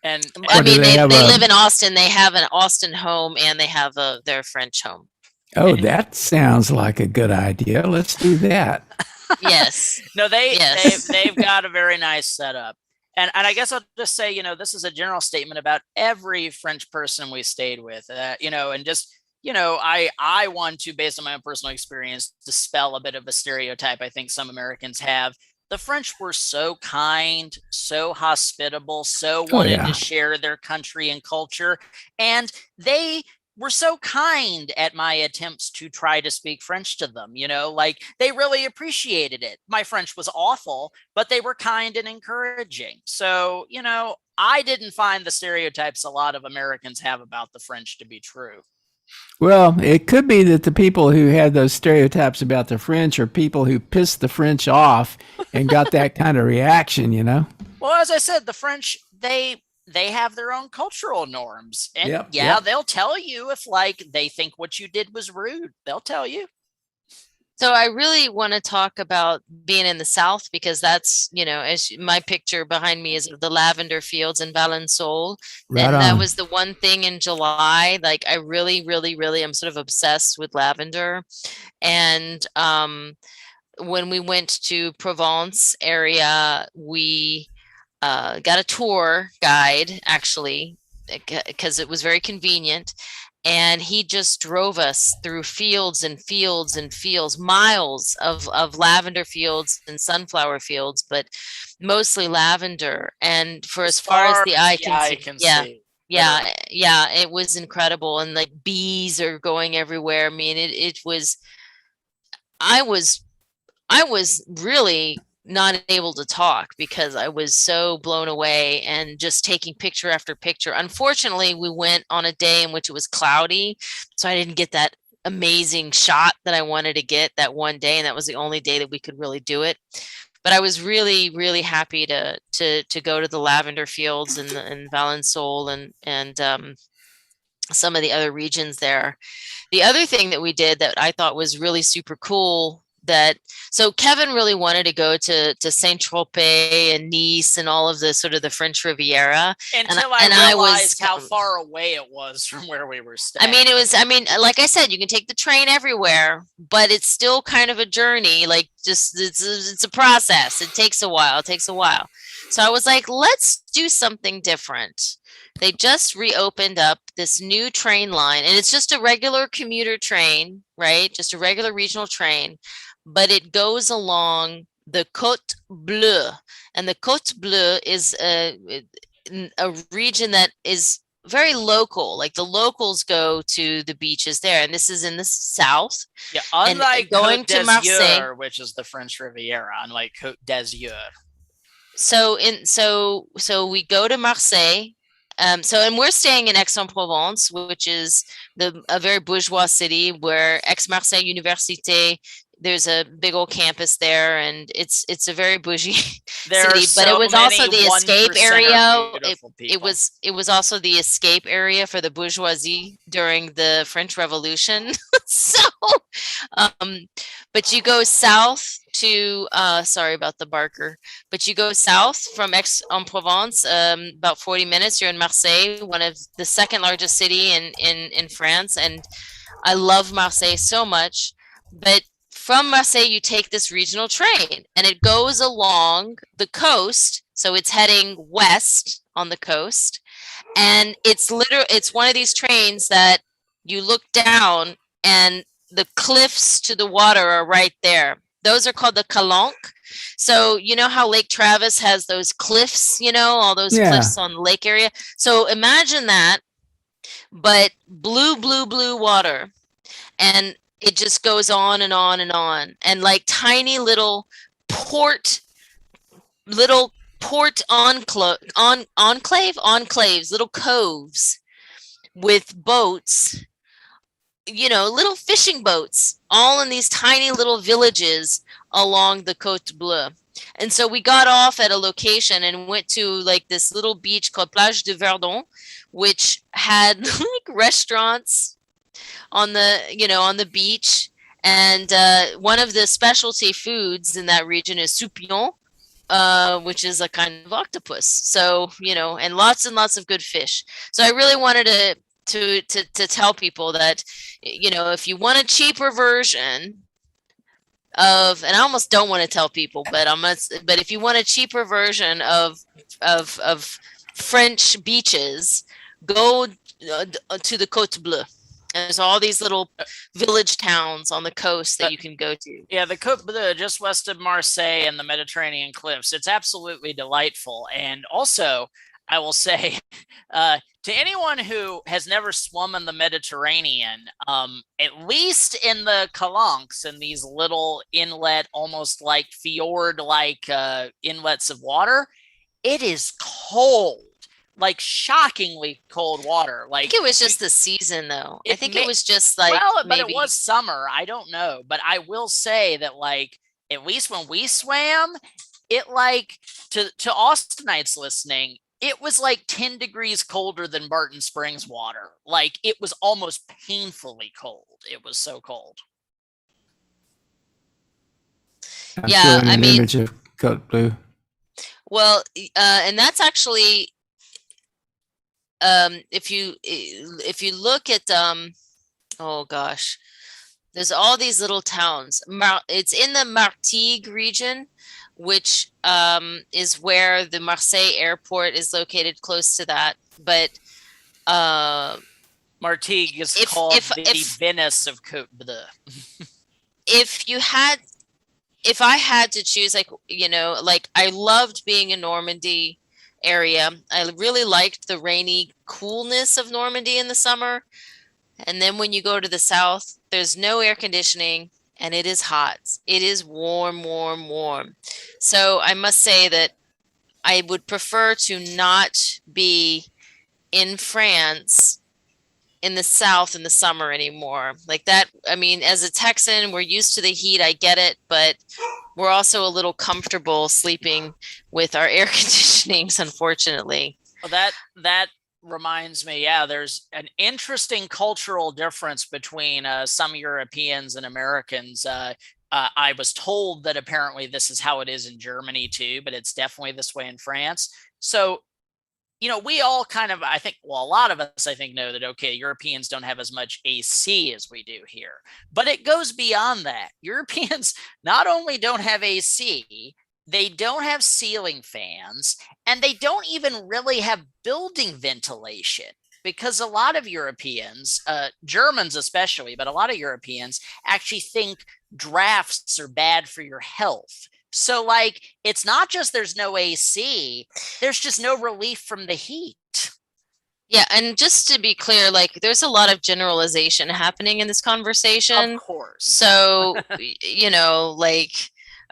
And I Or do mean, they they have live in Austin. They have an Austin home and they have their French home. Oh, that sounds like a good idea. Let's do that. Yes. no, Yes. they've got a very nice setup. And I guess I'll just say, this is a general statement about every French person we stayed with, and just, I want to, based on my own personal experience, dispel a bit of a stereotype I think some Americans have. The French were so kind, so hospitable, so wanted to share their country and culture. And they were so kind at my attempts to try to speak French to them, like they really appreciated it. My French was awful, but they were kind and encouraging. So, I didn't find the stereotypes a lot of Americans have about the French to be true. Well, it could be that the people who had those stereotypes about the French are people who pissed the French off and got that kind of reaction, Well, as I said, the French, they have their own cultural norms. And they'll tell you if they think what you did was rude. They'll tell you. So I really want to talk about being in the South because that's, as my picture behind me is of the lavender fields in Valensole. And that was the one thing in July. Like I really, really, really am sort of obsessed with lavender. And when we went to Provence area, we got a tour guide actually because it was very convenient. And he just drove us through fields and fields and fields, miles of lavender fields and sunflower fields, but mostly lavender. And for as far as the eye can see. Yeah, it was incredible. And like bees are going everywhere. I mean, I was really not able to talk because I was so blown away and just taking picture after picture. Unfortunately, we went on a day in which it was cloudy, so I didn't get that amazing shot that I wanted to get that one day, and that was the only day that we could really do it. But I was really, really happy to go to the lavender fields in Valensole and some of the other regions there. The other thing that we did that I thought was really super cool so Kevin really wanted to go to Saint Tropez and Nice and all of the sort of the French Riviera. Until I realized how far away it was from where we were staying. I mean, like I said, you can take the train everywhere, but it's still kind of a journey. Like just, it's a process. It takes a while. So I was like, let's do something different. They just reopened up this new train line and it's just a regular commuter train, right? Just a regular regional train. But it goes along the Côte Bleue. And the Côte Bleue is a region that is very local. Like the locals go to the beaches there. And this is in the south. Yeah, unlike going to Marseille, which is the French Riviera, unlike Côte d'Azur. So we go to Marseille. And we're staying in Aix-en-Provence, which is a very bourgeois city where Aix-Marseille Université, there's a big old campus there, and it's a very bougie city. But it was also the escape area. It was also the escape area for the bourgeoisie during the French Revolution. But you go south to sorry about the barker, but you go south from Aix-en-Provence, about 40 minutes, you're in Marseille, one of the second largest city in France. And I love Marseille so much. But from Marseille, you take this regional train and it goes along the coast. So it's heading west on the coast. And it's one of these trains that you look down and the cliffs to the water are right there. Those are called the calanques. So you know how Lake Travis has those cliffs, all those cliffs on the lake area. So imagine that, but blue water. And it just goes on and on and on. And like tiny little port, little port enclaves, little coves with boats, little fishing boats, all in these tiny little villages along the Côte Bleue. And so we got off at a location and went to like this little beach called Plage de Verdon, which had like restaurants on the beach. And one of the specialty foods in that region is soupillon, which is a kind of octopus. So, and lots of good fish. So I really wanted to tell people that, if you want a cheaper version of, and I almost don't want to tell people, but if you want a cheaper version of French beaches, go to the Côte Bleue. And there's all these little village towns on the coast that you can go to. Yeah, the Côte Bleue, just west of Marseille and the Mediterranean cliffs. It's absolutely delightful. And also, I will say, to anyone who has never swum in the Mediterranean, at least in the Calanques and these little inlet, almost like fjord-like inlets of water, it is cold. Like shockingly cold water. Like, I think it was just the season, though. I think it was just like, but it was summer. I don't know, but I will say that, like, at least when we swam, it like to Austinites listening, it was like 10 degrees colder than Barton Springs water. Like, it was almost painfully cold. It was so cold. Yeah, I mean, image of Côte Bleue. Well, and that's actually. If you look at oh gosh, there's all these little towns. It's in the Martigues region, which is where the Marseille airport is located, close to that. But Martigues is called the Venice of Côte Bleue. If I had to choose, like, I loved being in Normandy area. I really liked the rainy coolness of Normandy in the summer. And then when you go to the south, there's no air conditioning and it is hot. It is warm, warm, warm. So I must say that I would prefer to not be in France in the south in the summer anymore. Like that, I mean, as a Texan, we're used to the heat, I get it, but we're also a little comfortable sleeping with our air conditionings, unfortunately. Well, that reminds me, yeah, there's an interesting cultural difference between some Europeans and Americans. I was told that apparently this is how it is in Germany too, but it's definitely this way in France. So, we all kind of, a lot of us, know that, okay, Europeans don't have as much AC as we do here, but it goes beyond that. Europeans not only don't have AC, they don't have ceiling fans, and they don't even really have building ventilation, because a lot of Europeans, Germans especially, but a lot of Europeans actually think drafts are bad for your health. So, like, it's not just there's no AC, there's just no relief from the heat. Yeah, and just to be clear, like, there's a lot of generalization happening in this conversation. Of course. So, like,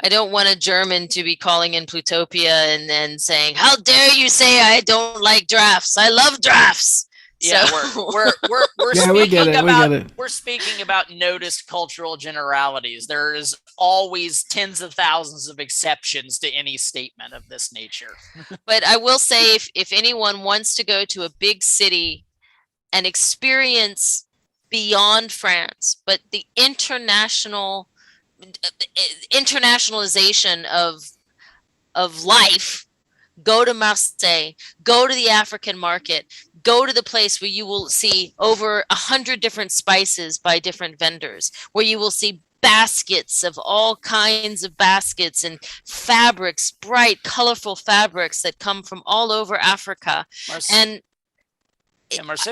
I don't want a German to be calling in Plutopia and then saying, "How dare you say I don't like drafts? I love drafts." Yeah, so, we're Yeah, we get it. We're speaking about noticed cultural generalities. There is always tens of thousands of exceptions to any statement of this nature. But I will say, if anyone wants to go to a big city and experience beyond France, but the internationalization of life, go to Marseille, go to the African market, go to the place where you will see over 100 different spices by different vendors, where you will see baskets of all kinds of baskets and fabrics, bright, colorful fabrics that come from all over Africa. Marseille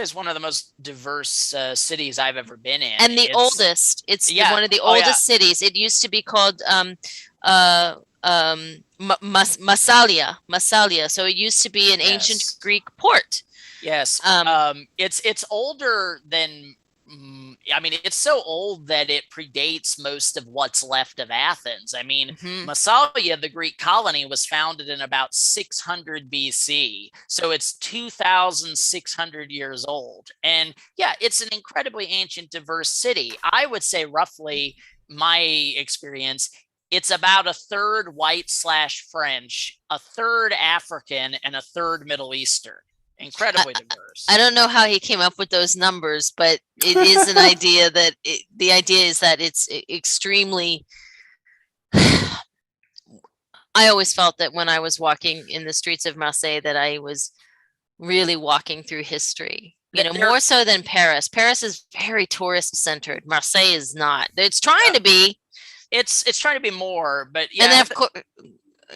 is one of the most diverse cities I've ever been in. And the oldest. It's one of the oldest cities. It used to be called Massalia. So it used to be an ancient Greek port. Yes. It's older than I mean, it's so old that it predates most of what's left of Athens. I mean, Massalia, the Greek colony, was founded in about 600 BC. So it's 2,600 years old. And yeah, it's an incredibly ancient, diverse city. I would say, roughly, my experience, it's about a third white/French, a third African, and a third Middle Eastern. Incredibly diverse. I don't know how he came up with those numbers, but it is an idea that the idea is that it's extremely. I always felt that when I was walking in the streets of Marseille, that I was really walking through history. More so than Paris. Paris is very tourist centered. Marseille is not. It's trying to be. It's trying to be more, but yeah. And then of course,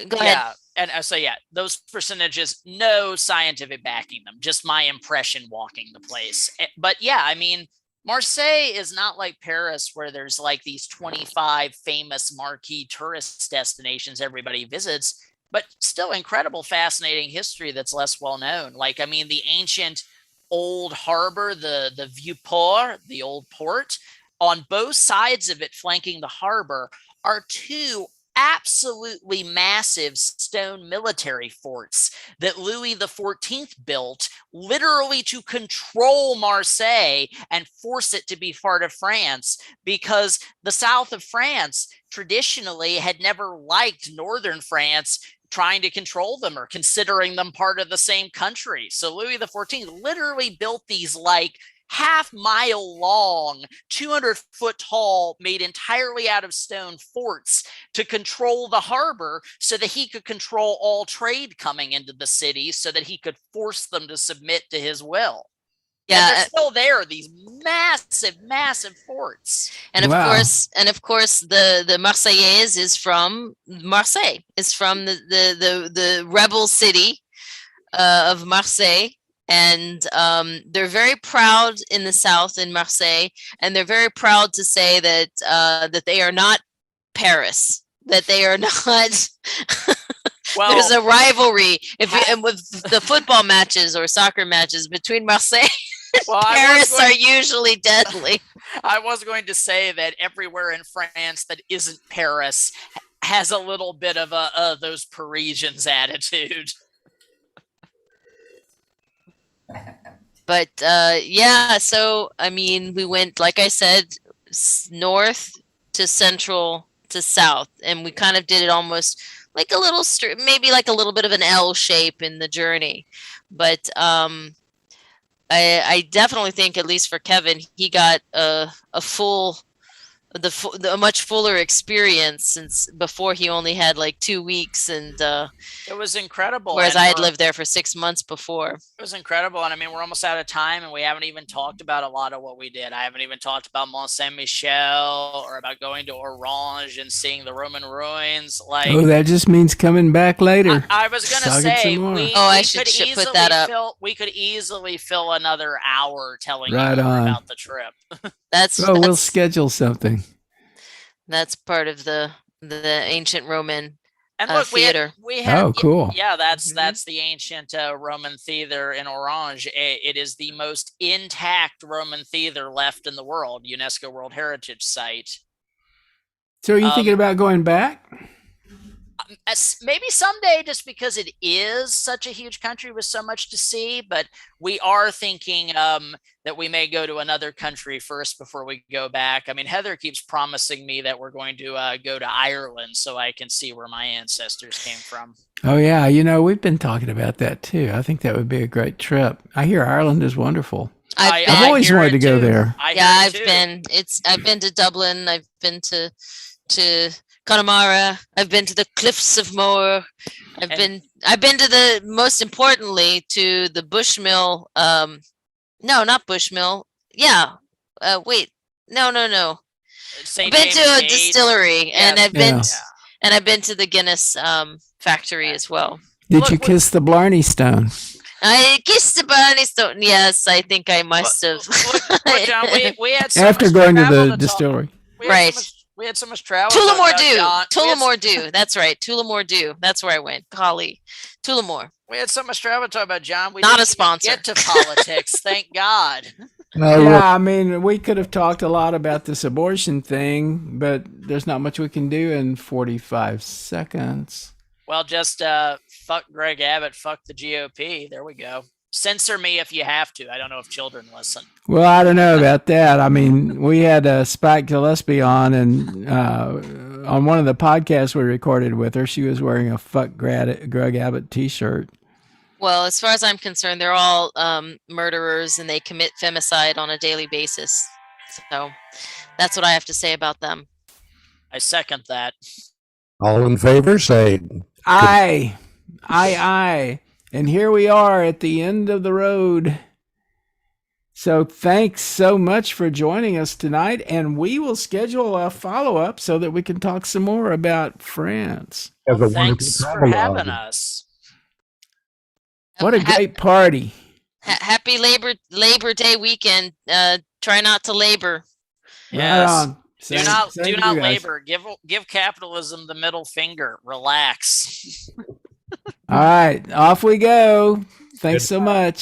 go ahead. And so, yeah, those percentages, no scientific backing them, just my impression walking the place. But yeah, I mean, Marseille is not like Paris, where there's like these 25 famous marquee tourist destinations everybody visits, but still incredible, fascinating history that's less well known. Like, I mean, the ancient old harbor, the Vieux-Port, the old port, on both sides of it, flanking the harbor, are two absolutely massive stone military forts that Louis XIV built literally to control Marseille and force it to be part of France, because the south of France traditionally had never liked northern France trying to control them or considering them part of the same country. So Louis XIV literally built these like half-mile long, 200-foot tall, made entirely out of stone forts to control the harbor, so that he could control all trade coming into the city, so that he could force them to submit to his will. Yeah, and they're still there, these massive forts. And of course, the Marseillaise is from Marseille. It's from the rebel city of Marseille. And they're very proud in the South, in Marseille, and they're very proud to say that that they are not Paris, that they are not. Well, there's a rivalry with the football matches or soccer matches between Marseille and Paris are usually deadly. I was going to say that everywhere in France that isn't Paris has a little bit of those Parisians attitude. But yeah, so I mean, we went, like I said, north to central to south, and we kind of did it almost like a little maybe like a little bit of an L shape in the journey. But I definitely think, at least for Kevin, he got a much fuller experience, since before he only had like 2 weeks, and it was incredible. Whereas I had lived there for 6 months before. It was incredible, and I mean, we're almost out of time, and we haven't even talked about a lot of what we did. I haven't even talked about Mont Saint Michel or about going to Orange and seeing the Roman ruins. Like, that just means coming back later. I was gonna say, I should put that up. We could easily fill another hour telling you about the trip. We'll schedule something. That's part of the ancient Roman and look, theater. We had cool. Yeah, that's the ancient Roman theater in Orange. It is the most intact Roman theater left in the world, UNESCO World Heritage Site. So are you thinking about going back? Maybe someday, just because it is such a huge country with so much to see. But we are thinking that we may go to another country first before we go back. I mean, Heather keeps promising me that we're going to go to Ireland so I can see where my ancestors came from. Oh, yeah. We've been talking about that, too. I think that would be a great trip. I hear Ireland is wonderful. I've always wanted to go there. I've been to Dublin. I've been to Connemara. I've been to the Cliffs of Moher. I've been to most importantly to the Bushmill. No, not Bushmill. Yeah. Wait. No. I've been to a distillery, and I've been to the Guinness factory as well. Did you kiss the Blarney Stone? I kissed the Blarney Stone. Yes, I think I must have. Look, John, we had after going to the distillery. Right. We had so much travel. Tullamore Dew. That's right. Tullamore Dew. That's where I went. Golly. Tullamore. We had so much travel to talk about, John. We not a sponsor. Get to politics. Thank God. Yeah, I mean, we could have talked a lot about this abortion thing, but there's not much we can do in 45 seconds. Well, just fuck Greg Abbott, fuck the GOP. There we go. Censor me if you have to. I don't know if children listen. Well, I don't know about that. I mean, we had Spike Gillespie on, and on one of the podcasts we recorded with her, she was wearing a "fuck Greg Abbott" T-shirt. Well, as far as I'm concerned, they're all murderers and they commit femicide on a daily basis. So that's what I have to say about them. I second that. All in favor, say Aye. And here we are at the end of the road. So thanks so much for joining us tonight, and we will schedule a follow-up so that we can talk some more about France. Well, thanks for having us. What a great party. Happy Labor Day weekend. Try not to labor. Yes. Right on. Do not labor. Give capitalism the middle finger. Relax. All right, off we go. Thanks so much.